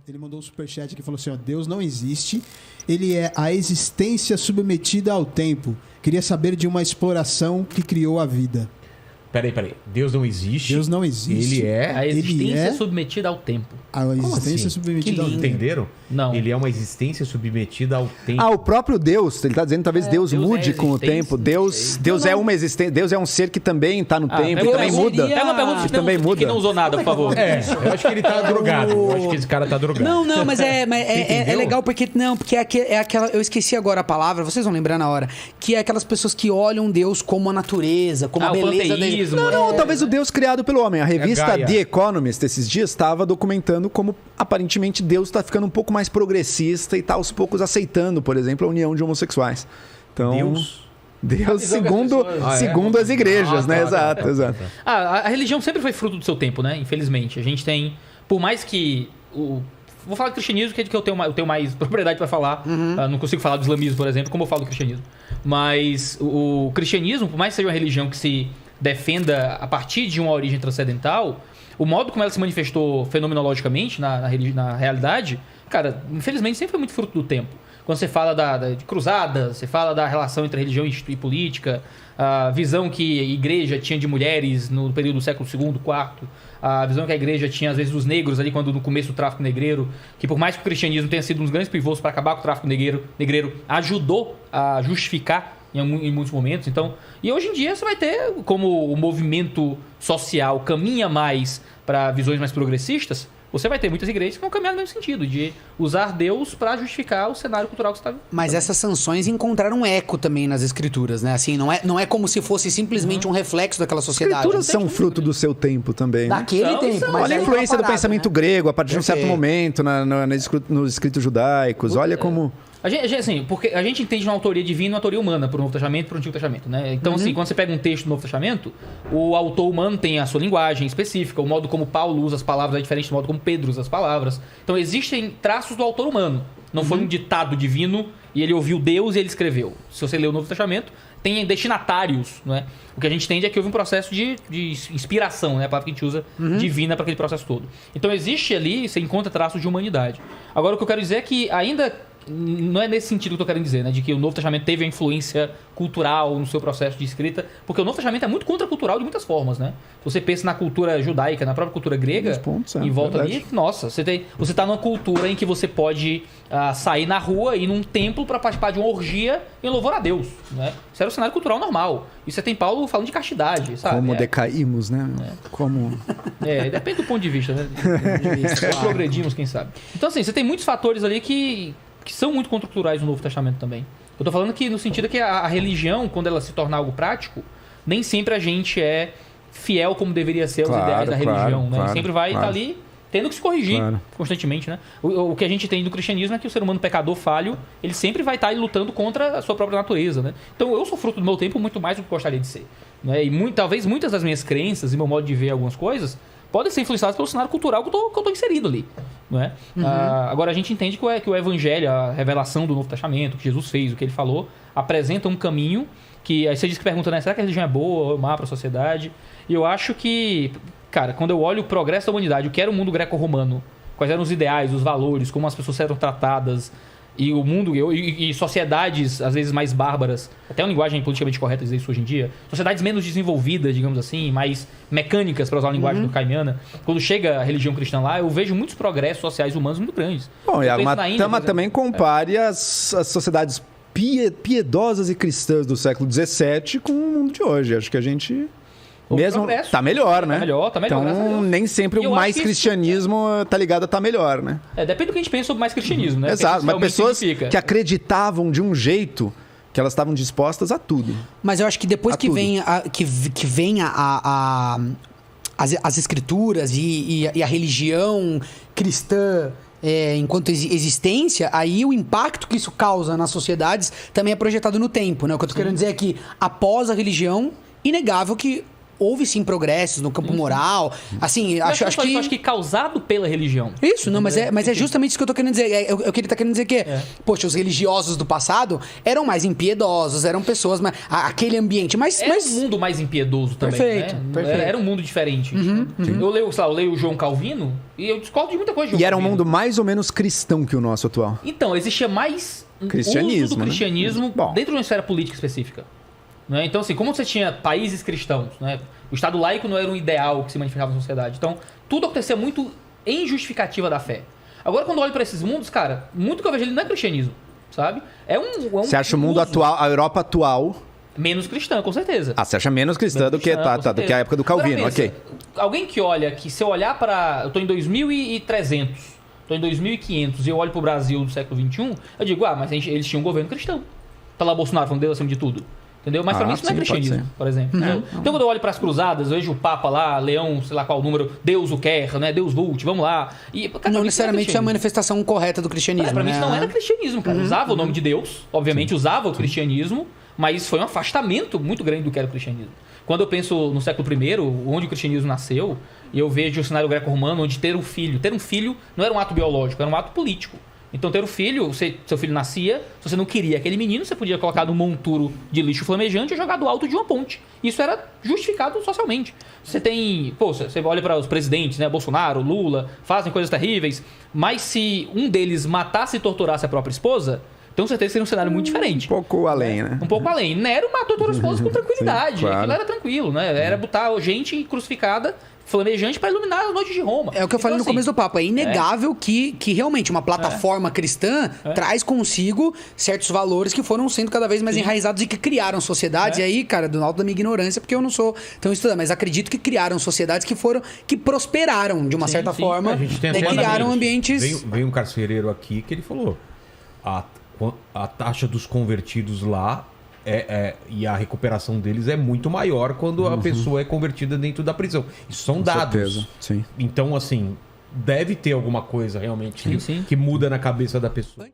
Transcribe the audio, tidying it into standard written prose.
Ele mandou um superchat que falou assim, ó, Deus não existe, ele é a existência submetida ao tempo. Queria saber de uma exploração que criou a vida. Peraí. Deus não existe. Deus não existe. Ele é... A existência submetida ao tempo. A existência assim? submetida ao tempo. Entenderam? Não. Ele é uma existência submetida ao tempo. O próprio Deus, ele está dizendo talvez Deus mude com o tempo. Deus é uma existência, Deus é um ser que também está no tempo e também muda. Pega uma pergunta que também muda. que não usou nada, por favor. Eu acho que ele tá drogado. Eu acho que esse cara tá drogado. Não, mas é legal porque é aquela. Eu esqueci agora a palavra, vocês vão lembrar na hora. Que é aquelas pessoas que olham Deus como a natureza, como a beleza dele. Não, talvez o Deus criado pelo homem. A revista The Economist esses dias estava documentando como aparentemente Deus está ficando um pouco mais progressista e está aos poucos aceitando, por exemplo, a união de homossexuais. Então, Deus segundo as igrejas, né? Exato. A religião sempre foi fruto do seu tempo, né? Infelizmente. A gente tem, por mais que vou falar do cristianismo, que é que eu tenho mais propriedade para falar. Não consigo falar do islamismo, por exemplo, como eu falo do cristianismo. Mas o cristianismo, por mais que seja uma religião que se defenda a partir de uma origem transcendental, o modo como ela se manifestou fenomenologicamente na realidade, cara, infelizmente sempre foi muito fruto do tempo. Quando você fala de cruzadas, você fala da relação entre religião e política, a visão que a igreja tinha de mulheres no período do século II, IV, a visão que a igreja tinha, às vezes, dos negros ali, quando no começo do tráfico negreiro, que por mais que o cristianismo tenha sido um dos grandes pivôs para acabar com o tráfico negreiro, ajudou a justificar em muitos momentos. Então, e hoje em dia você vai ter, como o movimento social caminha mais para visões mais progressistas, você vai ter muitas igrejas que vão caminhar no mesmo sentido, de usar Deus para justificar o cenário cultural que você está... Mas essas sanções encontraram eco também nas escrituras, né? Assim, não é como se fosse simplesmente um reflexo daquela sociedade. As escrituras são fruto do seu tempo também. Daquele tempo. Mas olha a influência do pensamento grego a partir de um certo momento nos escritos judaicos. Olha como... Assim, porque a gente entende uma autoria divina e uma autoria humana para o Novo Testamento e para o Antigo Testamento, né? Então, assim, quando você pega um texto do Novo Testamento, o autor humano tem a sua linguagem específica, o modo como Paulo usa as palavras é diferente do modo como Pedro usa as palavras. Então, existem traços do autor humano. Não foi um ditado divino e ele ouviu Deus e ele escreveu. Se você ler o Novo Testamento, tem destinatários, não é? O que a gente entende é que houve um processo de inspiração, né? A palavra que a gente usa divina para aquele processo todo. Então, existe ali, você encontra traços de humanidade. Agora, o que eu quero dizer é que ainda... Não é nesse sentido que eu tô querendo dizer, né? De que o Novo Testamento teve a influência cultural no seu processo de escrita, porque o Novo Testamento é muito contracultural de muitas formas, né? Se você pensa na cultura judaica, na própria cultura grega, em volta ali, nossa, você tá numa cultura em que você pode sair na rua e ir num templo para participar de uma orgia em louvor a Deus, né? Isso era um cenário cultural normal. E você tem Paulo falando de castidade, sabe? Como decaímos, né? Como... depende do ponto de vista, né? Progredimos, quem sabe. Então, assim, você tem muitos fatores ali que são muito contraculturais no Novo Testamento também. Eu tô falando que no sentido que a religião, quando ela se torna algo prático, nem sempre a gente é fiel como deveria ser aos ideais da religião, né? Sempre vai estar ali tendo que se corrigir constantemente, né? O que a gente tem do cristianismo é que o ser humano pecador falho, ele sempre vai estar lutando contra a sua própria natureza, né? Então eu sou fruto do meu tempo muito mais do que gostaria de ser, né? E talvez muitas das minhas crenças e meu modo de ver algumas coisas podem ser influenciadas pelo cenário cultural que eu tô inserido ali, não é? Agora a gente entende que o evangelho, a revelação do Novo Testamento, o que Jesus fez, o que ele falou, apresenta um caminho que... Aí você diz que pergunta, né? Será que a religião é boa ou má para a sociedade? E eu acho que, cara, quando eu olho o progresso da humanidade, o que era o mundo greco-romano, quais eram os ideais, os valores, como as pessoas eram tratadas, e o mundo e sociedades às vezes mais bárbaras, até uma linguagem politicamente correta dizer isso hoje em dia, sociedades menos desenvolvidas, digamos assim, mais mecânicas, para usar a linguagem do Caimiana, quando chega a religião cristã lá, eu vejo muitos progressos sociais humanos muito grandes. Bom, e a Tama também compare as sociedades piedosas e cristãs do século XVII com o mundo de hoje. Acho que a gente... Mesmo tá melhor, né? Tá melhor. Então, nem sempre o mais cristianismo tá ligado a tá melhor, né? Depende do que a gente pensa sobre mais cristianismo, né? Exato, mas pessoas que acreditavam de um jeito que elas estavam dispostas a tudo. Mas eu acho que depois que vem as escrituras e a religião cristã enquanto existência, aí o impacto que isso causa nas sociedades também é projetado no tempo, né? O que eu tô querendo dizer é que após a religião, inegável que houve sim progressos no campo moral. Assim, acho que... Eu acho que causado pela religião. Isso, não, mas é justamente isso que eu tô querendo dizer. É o que ele tá querendo dizer que, poxa, os religiosos do passado eram mais impiedosos, eram pessoas mais... Aquele ambiente, mas... Era um mundo mais impiedoso também, Perfeito. Era um mundo diferente. Eu leio o João Calvino e eu discordo de muita coisa de João E era um Calvino. mundo mais ou menos cristão que o nosso atual. Então, existia mais Cristianismo, uso do cristianismo Bom. dentro de uma esfera política específica. Né? Então, assim, como você tinha países cristãos, né? O Estado laico não era um ideal que se manifestava na sociedade. Então, tudo acontecia muito em justificativa da fé. Agora, quando eu olho para esses mundos, cara, muito que eu vejo ele não é cristianismo, sabe? Você acha o mundo atual, a Europa atual... Menos cristã, com certeza. Você acha menos cristã do que a época do Calvino, Agora, pensa, ok. Alguém que olha, que se eu olhar para... Eu tô em 2300... Estou em 2500 e eu olho pro Brasil do século XXI, eu digo, mas eles tinham um governo cristão. Tá lá o Bolsonaro falando Deus acima de tudo. Entendeu? Mas pra mim isso não é cristianismo, por exemplo. Então quando eu olho pras cruzadas, eu vejo o Papa lá, Leão, sei lá qual o número, Deus o quer, né? Deus vult, vamos lá. E, cara, não necessariamente é a manifestação correta do cristianismo. Pra mim isso não era cristianismo, cara. Usava o nome de Deus, obviamente usava o cristianismo, mas foi um afastamento muito grande do que era o cristianismo. Quando eu penso no século I, onde o cristianismo nasceu, e eu vejo o cenário greco-romano, onde ter um filho não era um ato biológico, era um ato político. Então ter um filho, seu filho nascia, se você não queria aquele menino, você podia colocar num monturo de lixo flamejante e jogar do alto de uma ponte. Isso era justificado socialmente. Você tem... você olha para os presidentes, né? Bolsonaro, Lula, fazem coisas terríveis, mas se um deles matasse e torturasse a própria esposa... Então, com certeza, seria um cenário muito diferente. Um pouco além, né? Um pouco além. Nero matou todas as esposas com tranquilidade. Sim, claro. Aquilo era tranquilo, né? Era botar gente crucificada, flamejante, para iluminar as noites de Roma. É o que eu falei no começo do papo. É inegável que realmente uma plataforma cristã traz consigo certos valores que foram sendo cada vez mais enraizados e que criaram sociedades. E aí, cara, do alto da minha ignorância, porque eu não sou tão estudado, mas acredito que criaram sociedades que prosperaram de uma certa forma. A gente tem né? Criaram ambientes... Veio um carcereiro aqui que ele falou... A taxa dos convertidos lá e a recuperação deles é muito maior quando a pessoa é convertida dentro da prisão. Isso são dados. Certeza. Sim. Então, assim, deve ter alguma coisa realmente que muda na cabeça da pessoa.